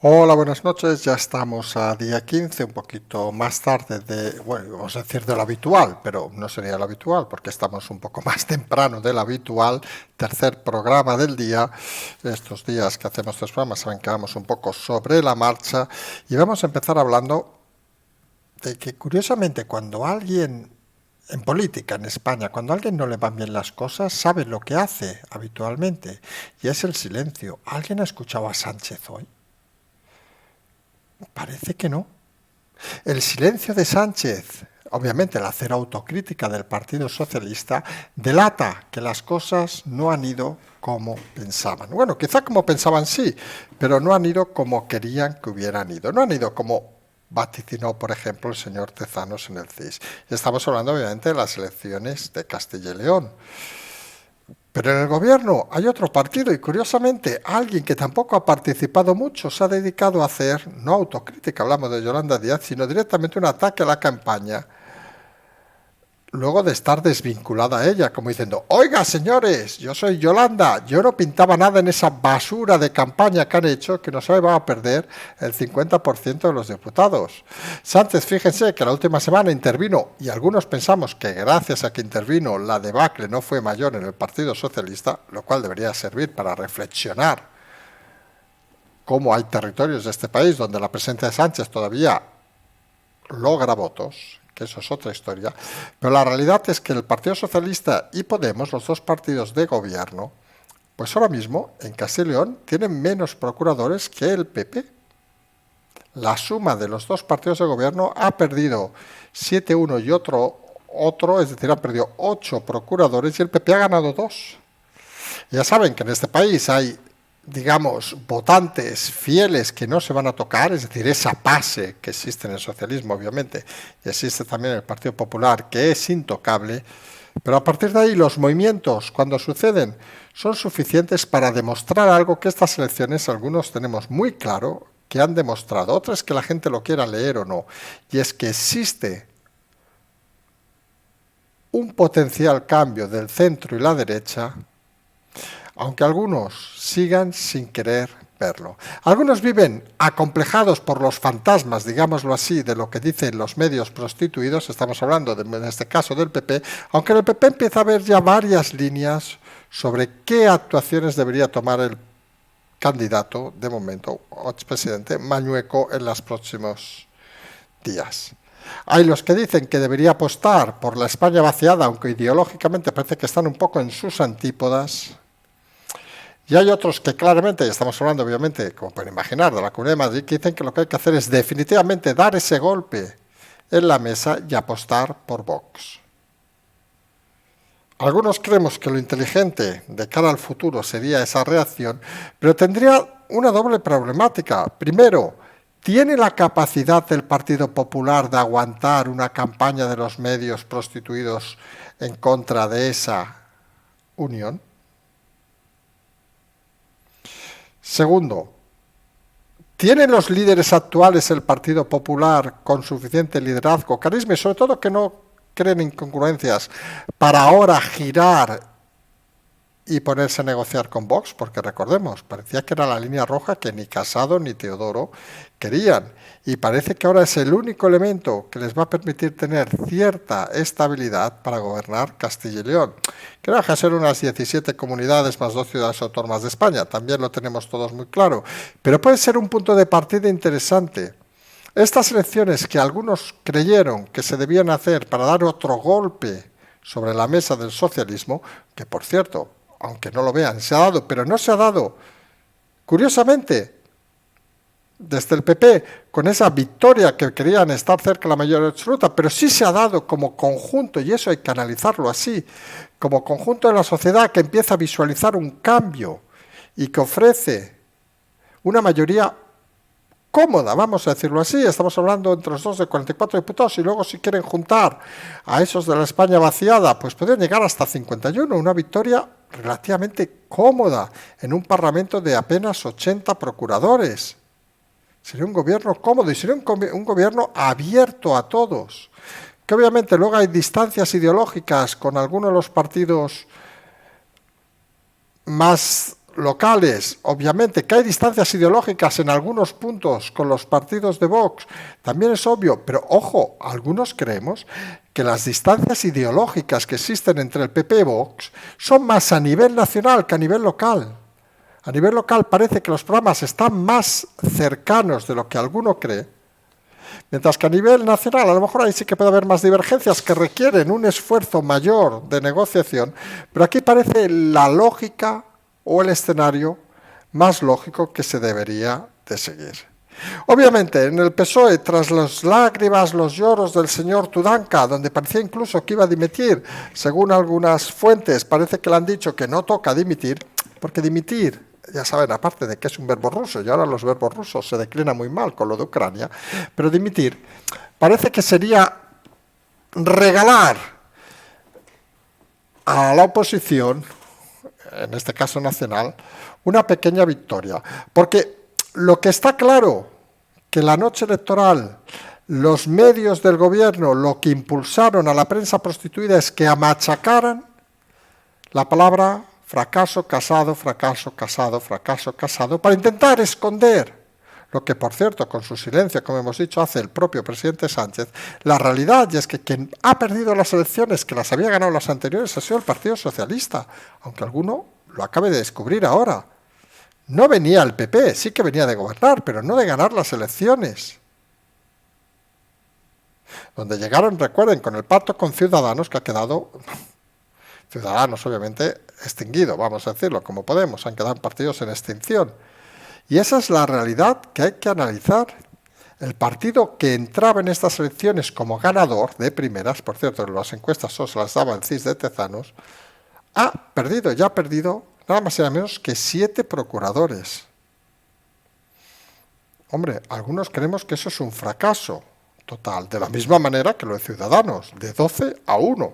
Hola, buenas noches. Ya estamos a día 15, un poquito más tarde bueno, vamos a decir de lo habitual, pero no sería lo habitual porque estamos un poco más temprano de lo habitual. Tercer programa del día. Estos días que hacemos estos programas saben que vamos un poco sobre la marcha y vamos a empezar hablando de que curiosamente cuando alguien en política en España, cuando a alguien no le van bien las cosas, sabe lo que hace habitualmente y es el silencio. ¿Alguien ha escuchado a Sánchez hoy? Parece que no. El silencio de Sánchez, obviamente la cero autocrítica del Partido Socialista, delata que las cosas no han ido como pensaban. Bueno, quizá como pensaban sí, pero no han ido como querían que hubieran ido. No han ido como vaticinó, por ejemplo, el señor Tezanos en el CIS. Y estamos hablando, obviamente, de las elecciones de Castilla y León. Pero en el gobierno hay otro partido y curiosamente alguien que tampoco ha participado mucho se ha dedicado a hacer, no autocrítica, hablamos de Yolanda Díaz, sino directamente un ataque a la campaña, luego de estar desvinculada a ella, como diciendo, oiga señores, yo soy Yolanda, yo no pintaba nada en esa basura de campaña que han hecho que nos va a perder el 50% de los diputados. Sánchez, fíjense que la última semana intervino, y algunos pensamos que gracias a que intervino la debacle no fue mayor en el Partido Socialista, lo cual debería servir para reflexionar cómo hay territorios de este país donde la presencia de Sánchez todavía logra votos, que eso es otra historia, pero la realidad es que el Partido Socialista y Podemos, los dos partidos de gobierno, pues ahora mismo en Castilla y León tienen menos procuradores que el PP. La suma de los dos partidos de gobierno ha perdido 7 uno y otro, es decir, ha perdido 8 procuradores y el PP ha ganado 2. Ya saben que en este país hay, digamos, votantes fieles que no se van a tocar, es decir, esa base que existe en el socialismo, obviamente, y existe también en el Partido Popular, que es intocable, pero a partir de ahí los movimientos, cuando suceden, son suficientes para demostrar algo que estas elecciones algunos tenemos muy claro que han demostrado, otra es que la gente lo quiera leer o no, y es que existe un potencial cambio del centro y la derecha, aunque algunos sigan sin querer verlo. Algunos viven acomplejados por los fantasmas, digámoslo así, de lo que dicen los medios prostituidos, estamos hablando en este caso del PP, aunque en el PP empieza a haber ya varias líneas sobre qué actuaciones debería tomar el candidato, de momento, o expresidente Mañueco en los próximos días. Hay los que dicen que debería apostar por la España vaciada, aunque ideológicamente parece que están un poco en sus antípodas. Y hay otros que claramente, y estamos hablando obviamente, como pueden imaginar, de la Comunidad de Madrid, que dicen que lo que hay que hacer es definitivamente dar ese golpe en la mesa y apostar por Vox. Algunos creemos que lo inteligente de cara al futuro sería esa reacción, pero tendría una doble problemática. Primero, ¿tiene la capacidad del Partido Popular de aguantar una campaña de los medios prostituidos en contra de esa unión? Segundo, ¿tienen los líderes actuales el Partido Popular con suficiente liderazgo, carisma y sobre todo que no creen incongruencias para ahora girar y ponerse a negociar con Vox? Porque recordemos, parecía que era la línea roja que ni Casado ni Teodoro querían. Y parece que ahora es el único elemento que les va a permitir tener cierta estabilidad para gobernar Castilla y León. Que no deja de ser unas 17 comunidades más 2 ciudades autónomas de España, también lo tenemos todos muy claro. Pero puede ser un punto de partida interesante. Estas elecciones que algunos creyeron que se debían hacer para dar otro golpe sobre la mesa del socialismo, que por cierto, aunque no lo vean, se ha dado, pero no se ha dado, curiosamente, desde el PP, con esa victoria que querían estar cerca de la mayoría absoluta, pero sí se ha dado como conjunto, y eso hay que analizarlo así, como conjunto de la sociedad que empieza a visualizar un cambio y que ofrece una mayoría cómoda, vamos a decirlo así. Estamos hablando entre los dos de 44 diputados y luego si quieren juntar a esos de la España vaciada, pues podrían llegar hasta 51, una victoria relativamente cómoda en un parlamento de apenas 80 procuradores. Sería un gobierno cómodo y sería un gobierno abierto a todos. Que obviamente luego hay distancias ideológicas con algunos de los partidos más locales, obviamente que hay distancias ideológicas en algunos puntos con los partidos de Vox, también es obvio, pero ojo, algunos creemos que las distancias ideológicas que existen entre el PP y Vox son más a nivel nacional que a nivel local. A nivel local parece que los programas están más cercanos de lo que alguno cree, mientras que a nivel nacional a lo mejor ahí sí que puede haber más divergencias que requieren un esfuerzo mayor de negociación, pero aquí parece la lógica o el escenario más lógico que se debería de seguir. Obviamente, en el PSOE, tras las lágrimas, los lloros del señor Tudanca, donde parecía incluso que iba a dimitir, según algunas fuentes, parece que le han dicho que no toca dimitir, porque dimitir, ya saben, aparte de que es un verbo ruso, y ahora los verbos rusos se declinan muy mal con lo de Ucrania, pero dimitir parece que sería regalar a la oposición, en este caso nacional, una pequeña victoria. Porque lo que está claro, que la noche electoral, los medios del gobierno lo que impulsaron a la prensa prostituida es que machacaran la palabra fracaso, casado, fracaso, casado, fracaso, casado, para intentar esconder lo que, por cierto, con su silencio, como hemos dicho, hace el propio presidente Sánchez. La realidad es que quien ha perdido las elecciones, que las había ganado las anteriores, ha sido el Partido Socialista, aunque alguno lo acabe de descubrir ahora. No venía el PP, sí que venía de gobernar, pero no de ganar las elecciones. Donde llegaron, recuerden, con el pacto con Ciudadanos, que ha quedado, Ciudadanos obviamente extinguido, vamos a decirlo, como Podemos, han quedado partidos en extinción. Y esa es la realidad que hay que analizar. El partido que entraba en estas elecciones como ganador de primeras, por cierto, las encuestas solo se las daba el CIS de Tezanos, ha perdido, ya ha perdido nada más y nada menos que 7 procuradores. Hombre, algunos creemos que eso es un fracaso total, de la misma manera que lo de Ciudadanos, de 12 a 1.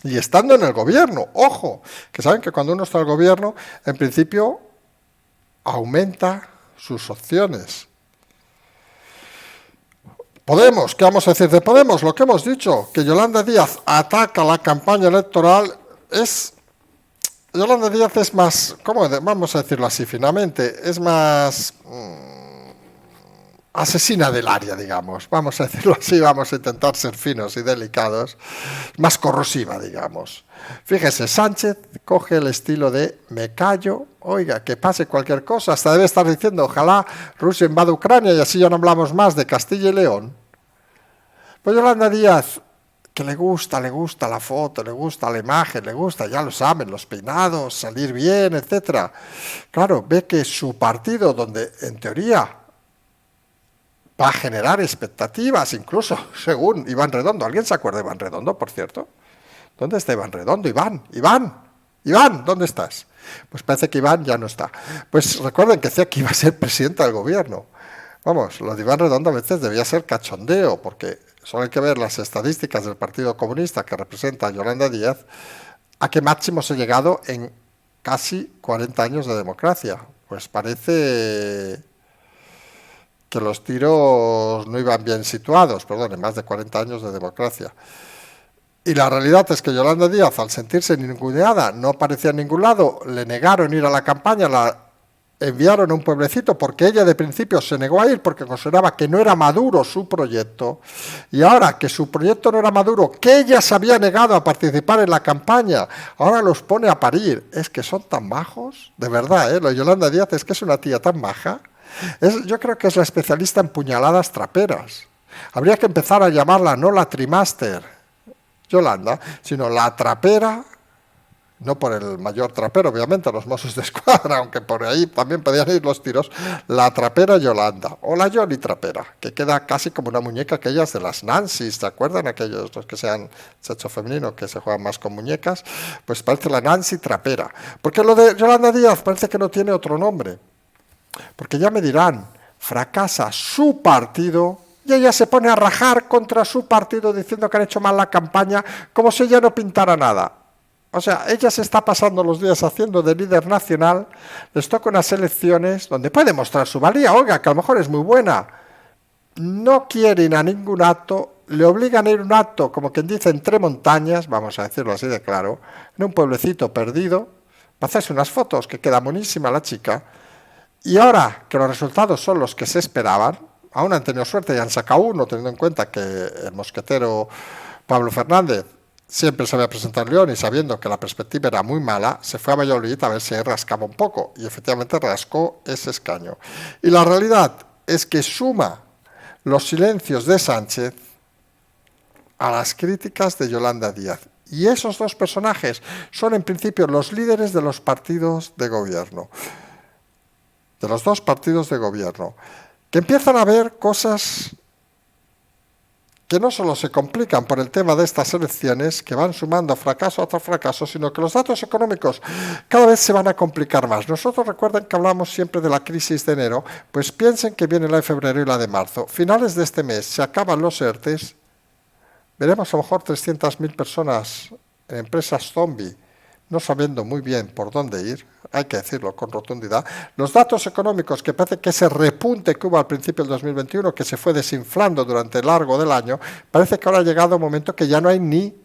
Y estando en el gobierno, ojo, que saben que cuando uno está en el gobierno, en principio aumenta sus opciones. Podemos, ¿qué vamos a decir de Podemos? Lo que hemos dicho, que Yolanda Díaz ataca la campaña electoral, Yolanda Díaz es más, ¿cómo vamos a decirlo así finamente? Es más asesina del área, digamos, vamos a decirlo así, vamos a intentar ser finos y delicados, más corrosiva, digamos. Fíjese, Sánchez coge el estilo de me callo, oiga, que pase cualquier cosa, hasta debe estar diciendo ojalá Rusia invada Ucrania y así ya no hablamos más de Castilla y León. Pues Yolanda Díaz, que le gusta la foto, le gusta la imagen, le gusta, ya lo saben, los peinados, salir bien, etcétera. Claro, ve que su partido, donde en teoría va a generar expectativas, incluso según Iván Redondo. ¿Alguien se acuerda de Iván Redondo, por cierto? ¿Dónde está Iván Redondo? Iván, ¿dónde estás? Pues parece que Iván ya no está. Pues recuerden que decía que iba a ser presidente del gobierno. Vamos, lo de Iván Redondo a veces debía ser cachondeo, porque solo hay que ver las estadísticas del Partido Comunista que representa a Yolanda Díaz, a qué máximos ha llegado en casi 40 años de democracia. Pues parece que los tiros no iban bien situados, perdón, en más de 40 años de democracia. Y la realidad es que Yolanda Díaz, al sentirse ninguneada, no aparecía en ningún lado, le negaron ir a la campaña, la enviaron a un pueblecito porque ella de principio se negó a ir porque consideraba que no era maduro su proyecto, y ahora que su proyecto no era maduro, que ella se había negado a participar en la campaña, ahora los pone a parir. Es que son tan majos, de verdad, lo de Yolanda Díaz es que es una tía tan maja. Yo creo que es la especialista en puñaladas traperas. Habría que empezar a llamarla no la trimaster, Yolanda, sino la trapera, no por el mayor trapero, obviamente, los Mossos de Escuadra, aunque por ahí también podían ir los tiros, la trapera Yolanda, o la Yoli trapera, que queda casi como una muñeca aquellas de las Nancy, ¿se acuerdan? Aquellos los que sean sexo femenino, que se juegan más con muñecas, pues parece la Nancy trapera. Porque lo de Yolanda Díaz parece que no tiene otro nombre. Porque ya me dirán, fracasa su partido y ella se pone a rajar contra su partido diciendo que han hecho mal la campaña como si ella no pintara nada. O sea, ella se está pasando los días haciendo de líder nacional, les toca unas elecciones donde puede mostrar su valía, oiga, que a lo mejor es muy buena. No quiere ir a ningún acto, le obligan a ir a un acto, como quien dice, entre montañas, vamos a decirlo así de claro, en un pueblecito perdido, para hacerse unas fotos, que queda buenísima la chica, y ahora que los resultados son los que se esperaban, aún han tenido suerte y han sacado uno, teniendo en cuenta que el mosquetero Pablo Fernández siempre se había presentado en León y sabiendo que la perspectiva era muy mala, se fue a Valladolid a ver si rascaba un poco, y efectivamente rascó ese escaño. Y la realidad es que suma los silencios de Sánchez a las críticas de Yolanda Díaz. Y esos dos personajes son en principio los líderes de los partidos de gobierno, de los dos partidos de gobierno, que empiezan a ver cosas que no solo se complican por el tema de estas elecciones, que van sumando fracaso tras fracaso, sino que los datos económicos cada vez se van a complicar más. Nosotros recuerden que hablamos siempre de la crisis de enero, pues piensen que viene la de febrero y la de marzo. Finales de este mes se acaban los ERTEs, veremos a lo mejor 300.000 personas en empresas zombie, no sabiendo muy bien por dónde ir, hay que decirlo con rotundidad. Los datos económicos, que parece que ese repunte que hubo al principio del 2021, que se fue desinflando durante el largo del año, parece que ahora ha llegado un momento que ya no hay ni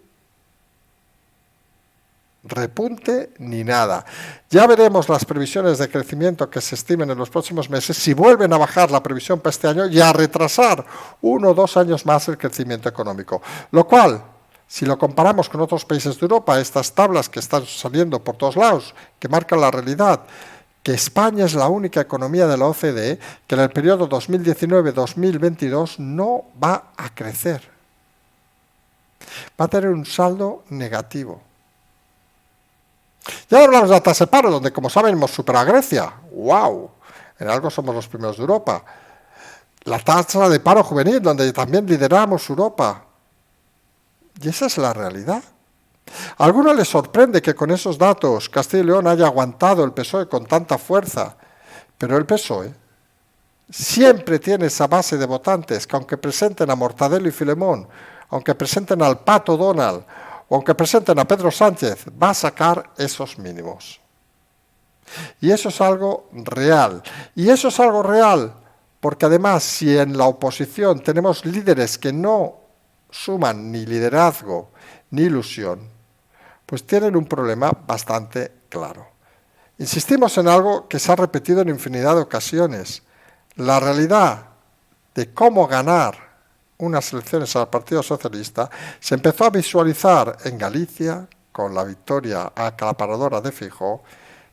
repunte ni nada. Ya veremos las previsiones de crecimiento que se estimen en los próximos meses, si vuelven a bajar la previsión para este año y a retrasar 1 o 2 años más el crecimiento económico. Lo cual, si lo comparamos con otros países de Europa, estas tablas que están saliendo por todos lados, que marcan la realidad, que España es la única economía de la OCDE que en el periodo 2019-2022 no va a crecer. Va a tener un saldo negativo. Ya hablamos de la tasa de paro, donde, como saben, hemos superado a Grecia. ¡Wow! En algo somos los primeros de Europa. La tasa de paro juvenil, donde también lideramos Europa. Y esa es la realidad. A algunos les sorprende que con esos datos Castilla y León haya aguantado el PSOE con tanta fuerza, pero el PSOE siempre tiene esa base de votantes que, aunque presenten a Mortadelo y Filemón, aunque presenten al Pato Donald, o aunque presenten a Pedro Sánchez, va a sacar esos mínimos. Y eso es algo real. Y eso es algo real porque, además, si en la oposición tenemos líderes que no suman ni liderazgo ni ilusión, pues tienen un problema bastante claro. Insistimos en algo que se ha repetido en infinidad de ocasiones. La realidad de cómo ganar unas elecciones al Partido Socialista se empezó a visualizar en Galicia con la victoria aclaparadora de Feijóo,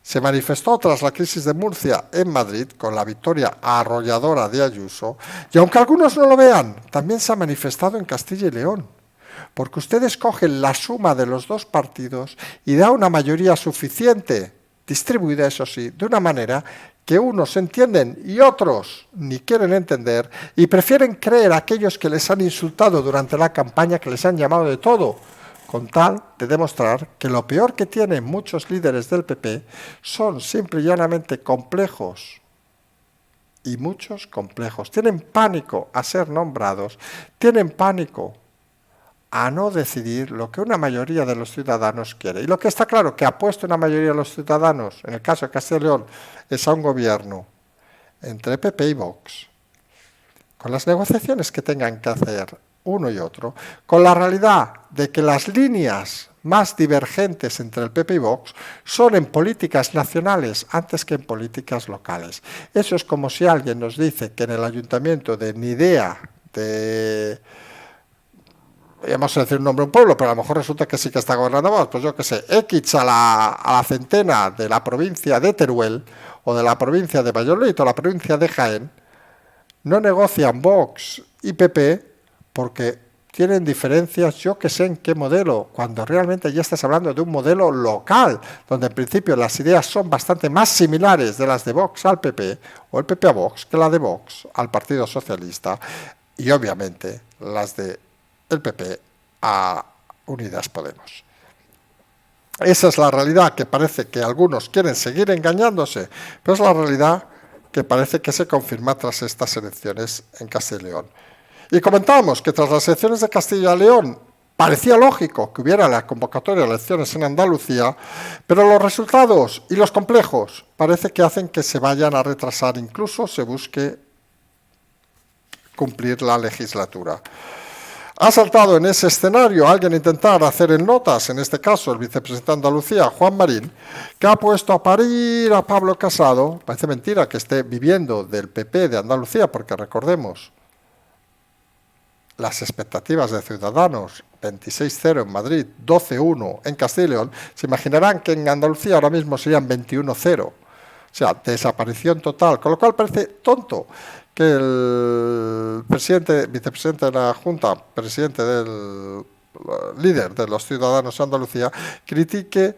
se manifestó tras la crisis de Murcia en Madrid con la victoria arrolladora de Ayuso, y aunque algunos no lo vean, también se ha manifestado en Castilla y León, porque ustedes cogen la suma de los dos partidos y da una mayoría suficiente, distribuida eso sí, de una manera que unos entienden y otros ni quieren entender, y prefieren creer a aquellos que les han insultado durante la campaña, que les han llamado de todo, con tal de demostrar que lo peor que tienen muchos líderes del PP son simple y llanamente complejos, y muchos complejos. Tienen pánico a ser nombrados, tienen pánico a no decidir lo que una mayoría de los ciudadanos quiere. Y lo que está claro que ha puesto una mayoría de los ciudadanos, en el caso de Castilla y León, es a un gobierno entre PP y Vox, con las negociaciones que tengan que hacer uno y otro, con la realidad de que las líneas más divergentes entre el PP y Vox son en políticas nacionales antes que en políticas locales. Eso es como si alguien nos dice que en el ayuntamiento de Nidea, vamos a decir un nombre de un pueblo, pero a lo mejor resulta que sí que está gobernando Vox, pues yo qué sé, X a la centena de la provincia de Teruel, o de la provincia de Valladolid, o la provincia de Jaén, no negocian Vox y PP porque tienen diferencias, yo que sé en qué modelo, cuando realmente ya estás hablando de un modelo local, donde en principio las ideas son bastante más similares de las de Vox al PP, o el PP a Vox, que la de Vox al Partido Socialista, y obviamente las de el PP a Unidas Podemos. Esa es la realidad, que parece que algunos quieren seguir engañándose, pero es la realidad que parece que se confirma tras estas elecciones en Castilla y León. Y comentábamos que tras las elecciones de Castilla y León parecía lógico que hubiera la convocatoria de elecciones en Andalucía, pero los resultados y los complejos parece que hacen que se vayan a retrasar, incluso se busque cumplir la legislatura. Ha saltado en ese escenario alguien intentar hacer en notas, en este caso el vicepresidente de Andalucía, Juan Marín, que ha puesto a parir a Pablo Casado. Parece mentira que esté viviendo del PP de Andalucía, porque recordemos las expectativas de Ciudadanos, 26-0 en Madrid, 12-1 en Castilla y León. Se imaginarán que en Andalucía ahora mismo serían 21-0. O sea, desaparición total, con lo cual parece tonto que el vicepresidente de la Junta, líder de los Ciudadanos de Andalucía, critique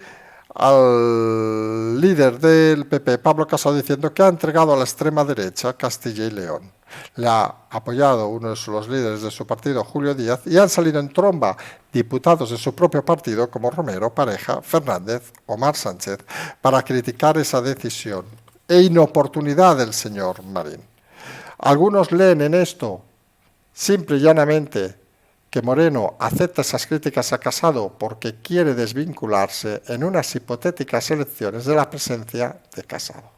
al líder del PP, Pablo Casado, diciendo que ha entregado a la extrema derecha Castilla y León. Le ha apoyado uno de los líderes de su partido, Julio Díaz, y han salido en tromba diputados de su propio partido, como Romero, Pareja, Fernández, Omar Sánchez, para criticar esa decisión e inoportunidad del señor Marín. Algunos leen en esto, simple y llanamente, que Moreno acepta esas críticas a Casado porque quiere desvincularse en unas hipotéticas elecciones de la presencia de Casado.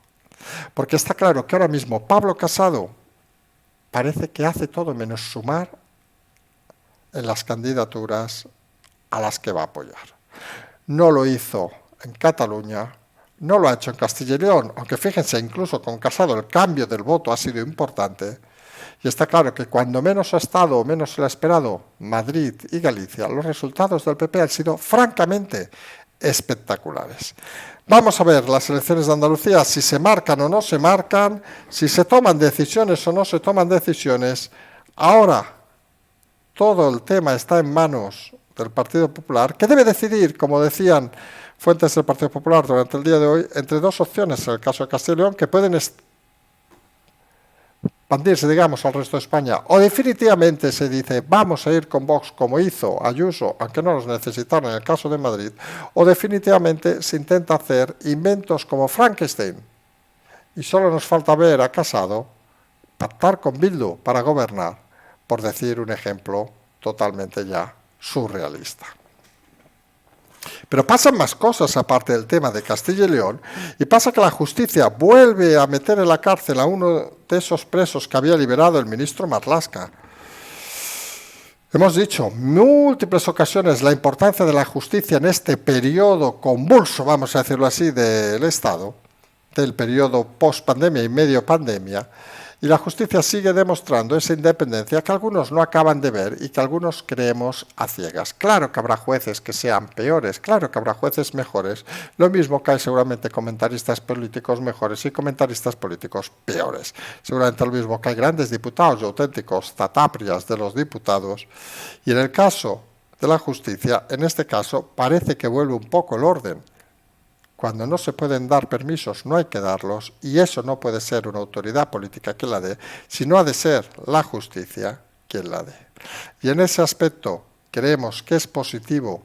Porque está claro que ahora mismo Pablo Casado parece que hace todo menos sumar en las candidaturas a las que va a apoyar. No lo hizo en Cataluña, no lo ha hecho en Castilla y León, aunque fíjense, incluso con Casado el cambio del voto ha sido importante. Y está claro que cuando menos ha estado o menos se lo ha esperado Madrid y Galicia, los resultados del PP han sido francamente espectaculares. Vamos a ver las elecciones de Andalucía, si se marcan o no se marcan, si se toman decisiones o no se toman decisiones. Ahora todo el tema está en manos del Partido Popular, que debe decidir, como decían fuentes del Partido Popular durante el día de hoy, entre dos opciones en el caso de Castilla y León, que pueden expandirse, digamos, al resto de España, o definitivamente se dice vamos a ir con Vox como hizo Ayuso, aunque no los necesitaron en el caso de Madrid, o definitivamente se intenta hacer inventos como Frankenstein. Y solo nos falta ver a Casado pactar con Bildu para gobernar, por decir un ejemplo totalmente ya surrealista. Pero pasan más cosas aparte del tema de Castilla y León, y pasa que la justicia vuelve a meter en la cárcel a uno de esos presos que había liberado el ministro Marlaska. Hemos dicho en múltiples ocasiones la importancia de la justicia en este periodo convulso, vamos a decirlo así, del Estado, del periodo post-pandemia y medio pandemia, y la justicia sigue demostrando esa independencia que algunos no acaban de ver y que algunos creemos a ciegas. Claro que habrá jueces que sean peores, claro que habrá jueces mejores, lo mismo que hay seguramente comentaristas políticos mejores y comentaristas políticos peores. Seguramente lo mismo que hay grandes diputados y auténticos zataprias de los diputados. Y en el caso de la justicia, en este caso, parece que vuelve un poco el orden. Cuando no se pueden dar permisos, no hay que darlos, y eso no puede ser una autoridad política quien la dé, sino ha de ser la justicia quien la dé. Y en ese aspecto creemos que es positivo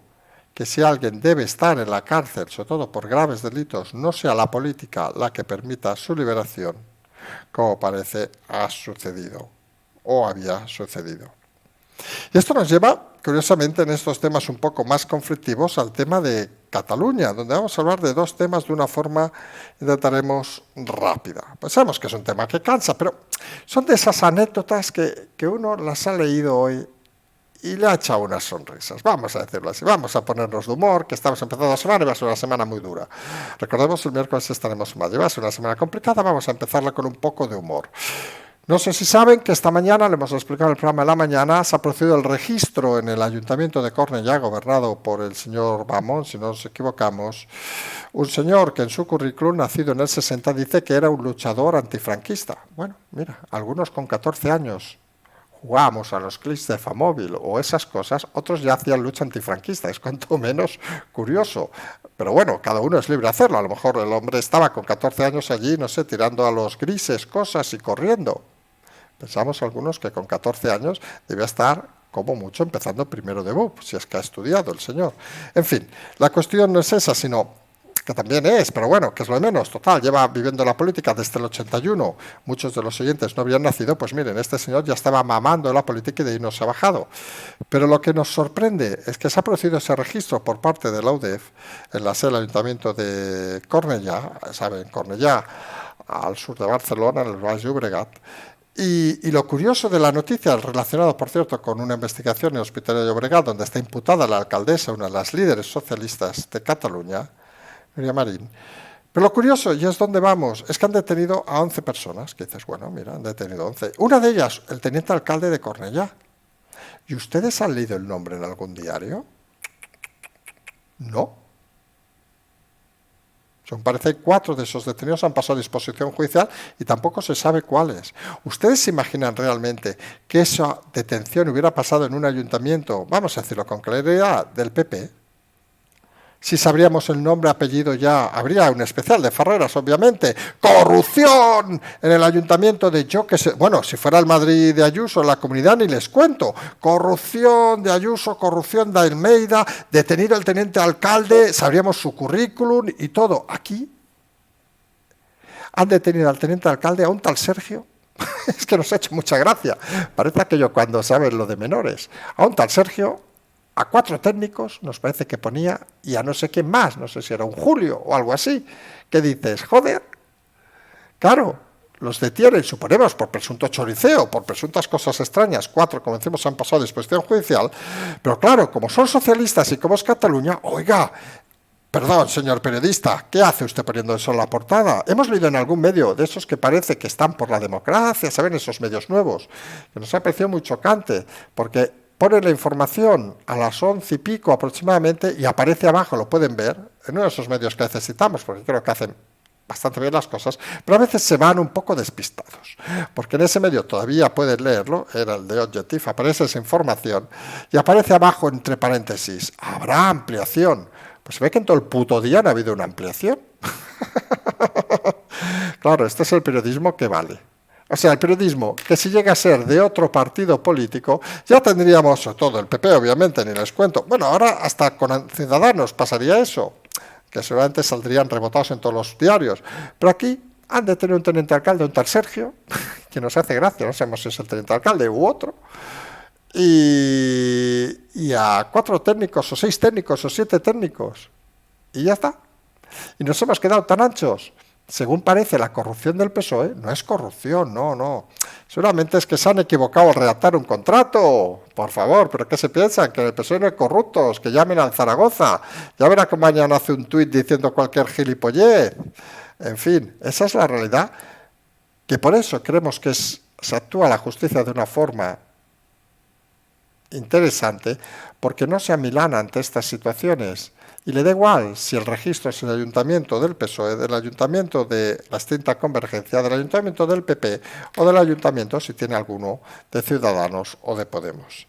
que si alguien debe estar en la cárcel, sobre todo por graves delitos, no sea la política la que permita su liberación, como parece ha sucedido o había sucedido. Y esto nos lleva, curiosamente, en estos temas un poco más conflictivos, al tema de Cataluña, donde vamos a hablar de dos temas de una forma, intentaremos, rápida. Pues sabemos que es un tema que cansa, pero son de esas anécdotas que uno las ha leído hoy y le ha echado unas sonrisas. Vamos a decirlo así, vamos a ponernos de humor, que estamos empezando la semana y va a ser una semana muy dura. Recordemos, el miércoles estaremos en Madrid, va a ser una semana complicada, vamos a empezarla con un poco de humor. No sé si saben que esta mañana, le hemos explicado en el programa de la mañana, se ha producido el registro en el Ayuntamiento de Cornellá, gobernado por el señor Bamón, si no nos equivocamos, un señor que en su currículum, nacido en el 60, dice que era un luchador antifranquista. Bueno, mira, algunos con 14 años jugábamos a los clics de Famóvil o esas cosas, otros ya hacían lucha antifranquista, es cuanto menos curioso. Pero bueno, cada uno es libre de hacerlo. A lo mejor el hombre estaba con 14 años allí, no sé, tirando a los grises cosas y corriendo. Pensamos algunos que con 14 años debía estar, como mucho, empezando primero de BUP, si es que ha estudiado el señor. En fin, la cuestión no es esa, sino que también es, pero bueno, que es lo de menos. Total, lleva viviendo la política desde el 81. Muchos de los oyentes no habían nacido, pues miren, este señor ya estaba mamando la política y de ahí no se ha bajado. Pero lo que nos sorprende es que se ha producido ese registro por parte de la UDEF en la sede del Ayuntamiento de Cornellá, ¿saben? Cornellá, al sur de Barcelona, en el Baix Llobregat, Y lo curioso de la noticia, relacionado, por cierto, con una investigación en Hospitalet de Llobregat, donde está imputada la alcaldesa, una de las líderes socialistas de Cataluña, Núria Marín. Pero lo curioso, y es donde vamos, es que han detenido a 11 personas, que dices, bueno, mira, han detenido 11. Una de ellas, el teniente alcalde de Cornellá. ¿Y ustedes han leído el nombre en algún diario? No. Según parece, 4 de esos detenidos han pasado a disposición judicial y tampoco se sabe cuáles. ¿Ustedes se imaginan realmente que esa detención hubiera pasado en un ayuntamiento, vamos a decirlo con claridad, del PP? Si sabríamos el nombre, apellido ya, habría un especial de Ferreras, obviamente. ¡Corrupción! En el ayuntamiento de yo que sé. Bueno, si fuera el Madrid de Ayuso, en la comunidad, ni les cuento. Corrupción de Ayuso, corrupción de Almeida, detenido el teniente alcalde, sabríamos su currículum y todo. Aquí han detenido al teniente alcalde, a un tal Sergio. Es que nos ha hecho mucha gracia. Parece aquello cuando saben lo de menores. A un tal Sergio, a 4 técnicos, nos parece que ponía, y a no sé quién más, no sé si era un Julio o algo así, que dices, joder, claro, los detienen, suponemos, por presunto choriceo, por presuntas cosas extrañas, 4, como decimos, han pasado a disposición judicial, pero claro, como son socialistas y como es Cataluña, oiga, perdón, señor periodista, ¿qué hace usted poniendo eso en la portada? Hemos leído en algún medio de esos que parece que están por la democracia, ¿saben? Esos medios nuevos, que nos ha parecido muy chocante, porque pone la información a las 11 y pico aproximadamente y aparece abajo, lo pueden ver, en uno de esos medios que necesitamos, porque creo que hacen bastante bien las cosas, pero a veces se van un poco despistados, porque en ese medio todavía pueden leerlo, era el de Objective, aparece esa información y aparece abajo entre paréntesis, habrá ampliación. Pues se ve que en todo el puto día no ha habido una ampliación. Claro, este es el periodismo que vale. O sea, el periodismo, que si llega a ser de otro partido político, ya tendríamos, sobre todo el PP, obviamente, ni les cuento. Bueno, ahora hasta con Ciudadanos pasaría eso, que seguramente saldrían rebotados en todos los diarios. Pero aquí han de tener un teniente alcalde, un tal Sergio, que nos hace gracia, no sabemos si es el teniente alcalde u otro, y a 4 técnicos, o 6 técnicos, o 7 técnicos. Y ya está. Y nos hemos quedado tan anchos. Según parece, la corrupción del PSOE no es corrupción, no. Seguramente es que se han equivocado al redactar un contrato. Por favor, ¿pero qué se piensan? Que el PSOE no es corruptos, que llamen al Zaragoza. Ya verá que mañana hace un tuit diciendo cualquier gilipollez. En fin, esa es la realidad. Que por eso creemos que se actúa la justicia de una forma interesante, porque no se amilana ante estas situaciones. Y le da igual si el registro es el ayuntamiento del PSOE, del ayuntamiento de la extinta Convergencia, del ayuntamiento del PP o del ayuntamiento, si tiene alguno, de Ciudadanos o de Podemos.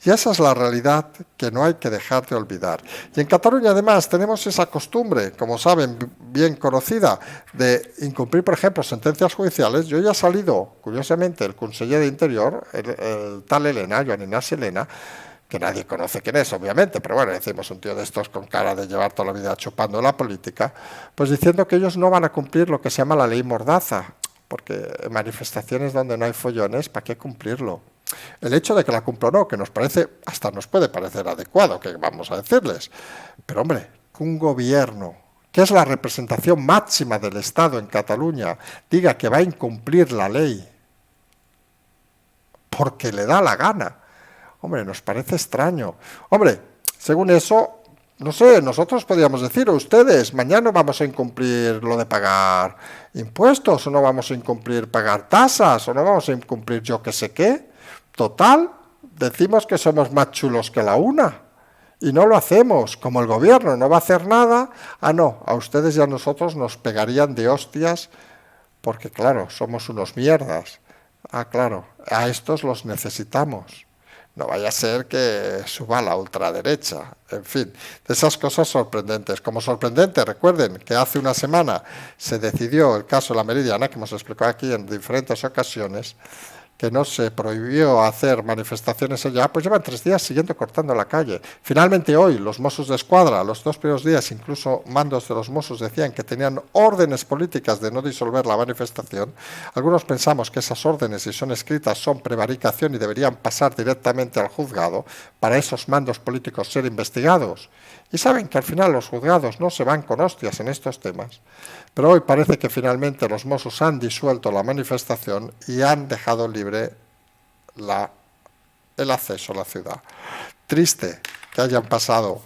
Y esa es la realidad que no hay que dejar de olvidar. Y en Cataluña, además, tenemos esa costumbre, como saben, bien conocida, de incumplir, por ejemplo, sentencias judiciales. Yo ya ha salido, curiosamente, el conseller de Interior, el tal Elena, Joan Ignacio Elena, que nadie conoce quién es, obviamente, pero bueno, decimos un tío de estos con cara de llevar toda la vida chupando la política, pues diciendo que ellos no van a cumplir lo que se llama la ley Mordaza, porque en manifestaciones donde no hay follones, ¿para qué cumplirlo? El hecho de que la cumpla o no, que nos parece, hasta nos puede parecer adecuado, que vamos a decirles, pero hombre, que un gobierno, que es la representación máxima del Estado en Cataluña, diga que va a incumplir la ley porque le da la gana, hombre, nos parece extraño. Hombre, según eso, no sé, nosotros podríamos decir, ustedes, mañana vamos a incumplir lo de pagar impuestos, o no vamos a incumplir pagar tasas, o no vamos a incumplir yo qué sé qué. Total, decimos que somos más chulos que la una, y no lo hacemos. Como el gobierno no va a hacer nada, no, a ustedes y a nosotros nos pegarían de hostias, porque claro, somos unos mierdas. Claro, a estos los necesitamos. No vaya a ser que suba la ultraderecha. En fin, de esas cosas sorprendentes. Como sorprendente, recuerden que hace una semana se decidió el caso de la Meridiana, que hemos explicado aquí en diferentes ocasiones, que no se prohibió hacer manifestaciones allá, pues llevan 3 días siguiendo cortando la calle. Finalmente hoy los Mossos de Escuadra, los 2 primeros días, incluso mandos de los Mossos decían que tenían órdenes políticas de no disolver la manifestación. Algunos pensamos que esas órdenes, si son escritas, son prevaricación y deberían pasar directamente al juzgado para esos mandos políticos ser investigados. Y saben que al final los juzgados no se van con hostias en estos temas. Pero hoy parece que finalmente los Mossos han disuelto la manifestación y han dejado libre el acceso a la ciudad. Triste que hayan pasado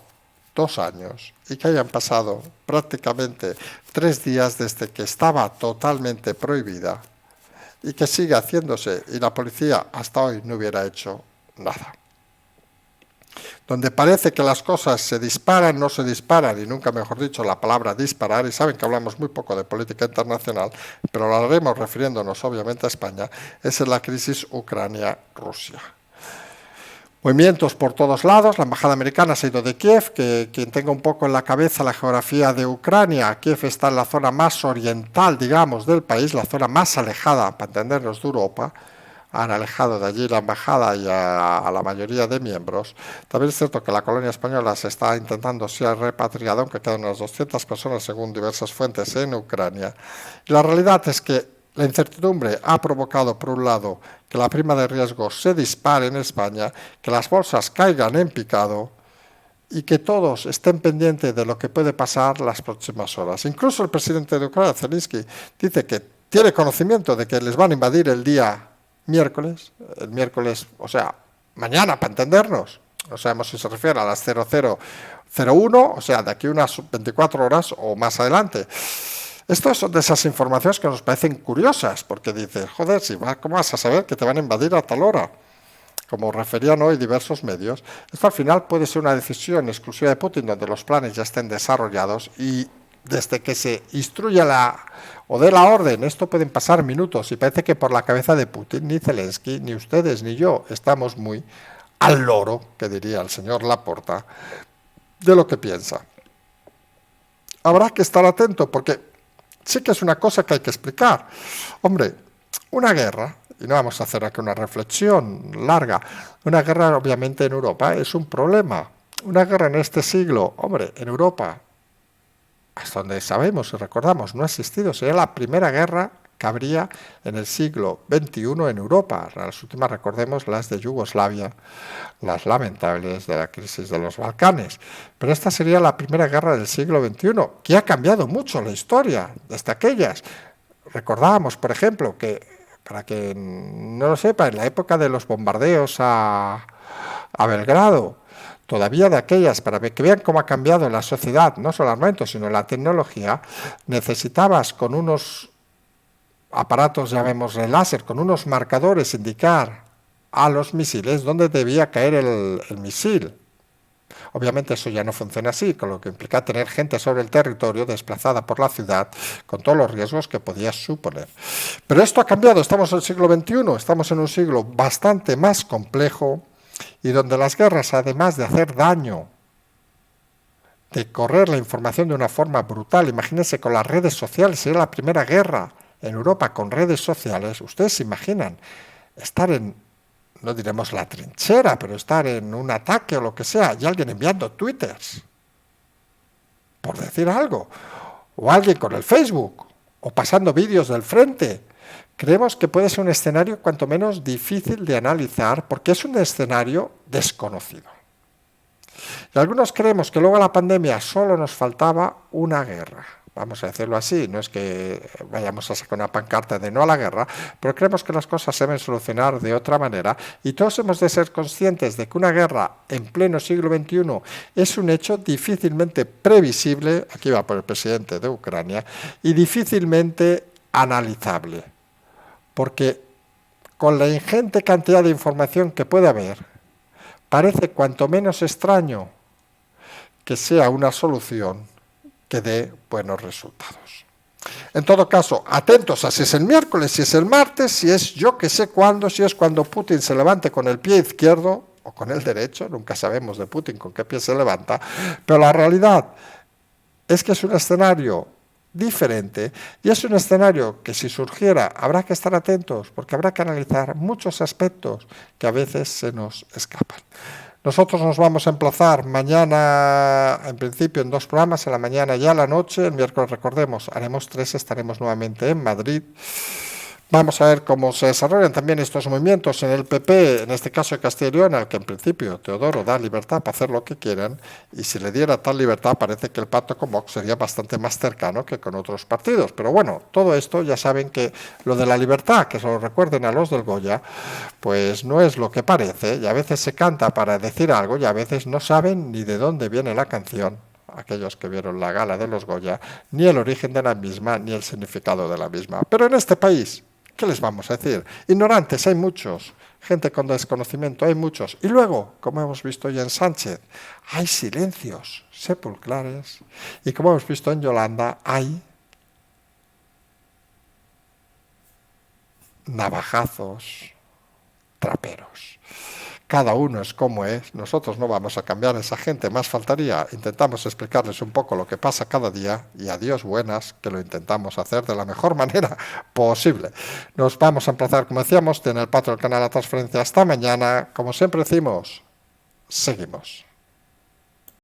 2 años y que hayan pasado prácticamente 3 días desde que estaba totalmente prohibida y que sigue haciéndose y la policía hasta hoy no hubiera hecho nada. Donde parece que las cosas se disparan, no se disparan, y nunca mejor dicho la palabra disparar, y saben que hablamos muy poco de política internacional, pero lo haremos refiriéndonos obviamente a España, es en la crisis Ucrania-Rusia. Movimientos por todos lados, la embajada americana se ha ido de Kiev, que quien tenga un poco en la cabeza la geografía de Ucrania, Kiev está en la zona más oriental, digamos, del país, la zona más alejada, para entendernos, de Europa. Han alejado de allí la embajada y a la mayoría de miembros. También es cierto que la colonia española se está intentando ser repatriada, aunque quedan unas 200 personas según diversas fuentes en Ucrania. Y la realidad es que la incertidumbre ha provocado, por un lado, que la prima de riesgo se dispare en España, que las bolsas caigan en picado y que todos estén pendientes de lo que puede pasar las próximas horas. Incluso el presidente de Ucrania, Zelensky, dice que tiene conocimiento de que les van a invadir el miércoles, o sea, mañana, para entendernos. No sabemos si se refiere a las 00:01, o sea, de aquí unas 24 horas o más adelante. Estas son de esas informaciones que nos parecen curiosas, porque dices, joder, ¿cómo vas a saber que te van a invadir a tal hora? Como referían hoy diversos medios, esto al final puede ser una decisión exclusiva de Putin, donde los planes ya estén desarrollados y desde que se instruya o dé la orden, esto pueden pasar minutos y parece que por la cabeza de Putin ni Zelensky, ni ustedes, ni yo estamos muy al loro, que diría el señor Laporta, de lo que piensa. Habrá que estar atento porque sí que es una cosa que hay que explicar. Hombre, una guerra, y no vamos a hacer aquí una reflexión larga, una guerra obviamente en Europa es un problema. Una guerra en este siglo, hombre, en Europa, hasta donde sabemos y recordamos, no ha existido. Sería la primera guerra que habría en el siglo XXI en Europa. Las últimas, recordemos, las de Yugoslavia, las lamentables de la crisis de los Balcanes. Pero esta sería la primera guerra del siglo XXI, que ha cambiado mucho la historia desde aquellas. Recordábamos, por ejemplo, que, para que no lo sepa, en la época de los bombardeos a Belgrado, todavía de aquellas, para que vean cómo ha cambiado la sociedad, no solo el armamento, sino la tecnología, necesitabas con unos aparatos, llamémosle láser, con unos marcadores indicar a los misiles dónde debía caer el misil. Obviamente eso ya no funciona así, con lo que implica tener gente sobre el territorio desplazada por la ciudad, con todos los riesgos que podía suponer. Pero esto ha cambiado, estamos en el siglo XXI, estamos en un siglo bastante más complejo, y donde las guerras, además de hacer daño, de correr la información de una forma brutal, imagínense con las redes sociales, sería la primera guerra en Europa con redes sociales. Ustedes se imaginan estar en, no diremos la trinchera, pero estar en un ataque o lo que sea, y alguien enviando twitters, por decir algo, o alguien con el Facebook, o pasando vídeos del frente. Creemos que puede ser un escenario cuanto menos difícil de analizar porque es un escenario desconocido. Y algunos creemos que luego a la pandemia solo nos faltaba una guerra. Vamos a decirlo así, no es que vayamos a sacar una pancarta de no a la guerra, pero creemos que las cosas se deben solucionar de otra manera y todos hemos de ser conscientes de que una guerra en pleno siglo XXI es un hecho difícilmente previsible, aquí va por el presidente de Ucrania, y difícilmente analizable. Porque con la ingente cantidad de información que puede haber, parece cuanto menos extraño que sea una solución que dé buenos resultados. En todo caso, atentos a si es el miércoles, si es el martes, si es yo que sé cuándo, si es cuando Putin se levante con el pie izquierdo o con el derecho, nunca sabemos de Putin con qué pie se levanta, pero la realidad es que es un escenario diferente, y es un escenario que si surgiera habrá que estar atentos porque habrá que analizar muchos aspectos que a veces se nos escapan. Nosotros nos vamos a emplazar mañana, en principio en 2 programas, en la mañana y a la noche. El miércoles, recordemos, haremos 3, estaremos nuevamente en Madrid. Vamos a ver cómo se desarrollan también estos movimientos en el PP, en este caso de Castilla y León, al que en principio Teodoro da libertad para hacer lo que quieran, y si le diera tal libertad parece que el pacto con Vox sería bastante más cercano que con otros partidos. Pero bueno, todo esto ya saben que lo de la libertad, que se lo recuerden a los del Goya, pues no es lo que parece, y a veces se canta para decir algo y a veces no saben ni de dónde viene la canción, aquellos que vieron la gala de los Goya, ni el origen de la misma, ni el significado de la misma. Pero en este país, ¿qué les vamos a decir? Ignorantes hay muchos, gente con desconocimiento hay muchos. Y luego, como hemos visto ya en Sánchez, hay silencios sepulcrales. Y como hemos visto en Yolanda, hay navajazos traperos. Cada uno es como es, nosotros no vamos a cambiar a esa gente, más faltaría. Intentamos explicarles un poco lo que pasa cada día y adiós buenas, que lo intentamos hacer de la mejor manera posible. Nos vamos a emplazar, como decíamos, en el patio del canal La Transferencia. Hasta mañana, como siempre decimos, seguimos.